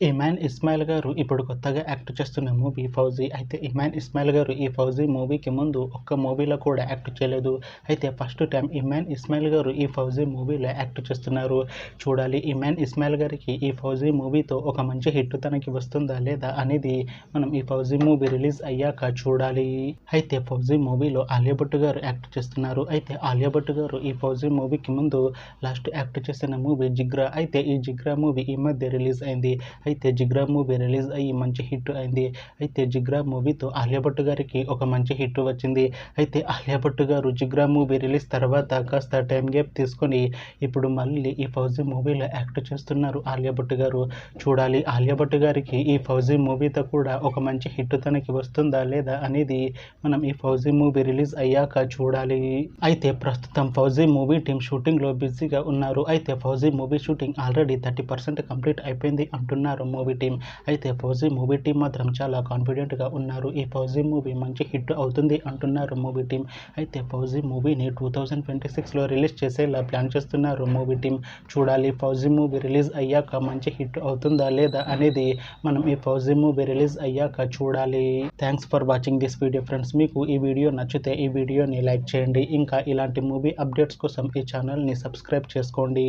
ఇమాన్ ఇస్మాయిల్ గారు ఇప్పుడు కొత్తగా యాక్ట్ చేస్తున్న మూవీ 'ఫౌజీ'. అయితే ఇమాన్ ఇస్మాయిల్ గారు ఈ 'ఫౌజీ' మూవీకి ముందు ఒక్క మూవీలో కూడా యాక్ట్ చేయలేదు. అయితే ఫస్ట్ టైం ఇమాన్ ఇస్మాయిల్ గారు ఈ 'ఫౌజీ' మూవీలో యాక్ట్ చేస్తున్నారు. చూడాలి ఇమాన్ ఇస్మాయిల్ గారికి ఈ 'ఫౌజీ' మూవీతో ఒక మంచి హిట్ తనకి వస్తుందా లేదా అనేది మనం ఈ 'ఫౌజీ' మూవీ రిలీజ్ అయ్యాక చూడాలి. అయితే 'ఫౌజీ' మూవీలో ఆలియా భట్ గారు యాక్ట్ చేస్తున్నారు. అయితే ఆలియా భట్ గారు ఈ 'ఫౌజీ' మూవీకి ముందు లాస్ట్ యాక్ట్ చేసిన మూవీ 'జిగ్రా'. అయితే ఈ 'జిగ్రా' మూవీ ఈ మధ్య రిలీజ్ అయింది. అయితే 'జిగ్రా' మూవీ రిలీజ్ అయ్యి మంచి హిట్ అయింది. అయితే 'జిగ్రా' మూవీతో ఆలియా భట్ గారికి ఒక మంచి హిట్ వచ్చింది. అయితే ఆలియా భట్ గారు 'జిగ్రా' మూవీ రిలీజ్ తర్వాత కాస్త టైం గ్యాప్ తీసుకొని ఇప్పుడు మళ్ళీ ఈ 'ఫౌజీ' మూవీలో యాక్ట్ చేస్తున్నారు ఆలియా భట్ గారు. చూడాలి ఆలియా భట్ గారికి ఈ 'ఫౌజీ' మూవీతో కూడా ఒక మంచి హిట్ తనకి వస్తుందా లేదా అనేది మనం ఈ 'ఫౌజీ' మూవీ రిలీజ్ అయ్యాక చూడాలి. అయితే ప్రస్తుతం 'ఫౌజీ' మూవీ టీం షూటింగ్లో బిజీగా ఉన్నారు. అయితే 'fauji' movie shooting already 30% complete అయిపోయింది అంటున్నారు మూవీ టీం. అయితే 'ఫౌజీ' మూవీ టీం మాత్రం చాలా కాన్ఫిడెంట్గా ఉన్నారు. ఈ 'ఫౌజీ' మూవీ మంచి హిట్ అవుతుంది అంటున్నారు మూవీ టీం. అయితే 'ఫౌజీ' మూవీని 2026లో రిలీజ్ చేసేలా ప్లాన్ చేస్తున్నారు మూవీ టీం. చూడాలి 'ఫౌజీ' మూవీ రిలీజ్ అయ్యాక మంచి హిట్ అవుతుందా లేదా అనేది మనం ఈ 'ఫౌజీ' మూవీ రిలీజ్ అయ్యాక చూడాలి. Thanks for watching this video friends. మీకు ఈ వీడియో నచ్చితే ఈ వీడియోని లైక్ చేయండి. ఇంకా ఇలాంటి మూవీ అప్డేట్స్ కోసం ఈ ఛానల్ని సబ్స్క్రైబ్ చేసుకోండి.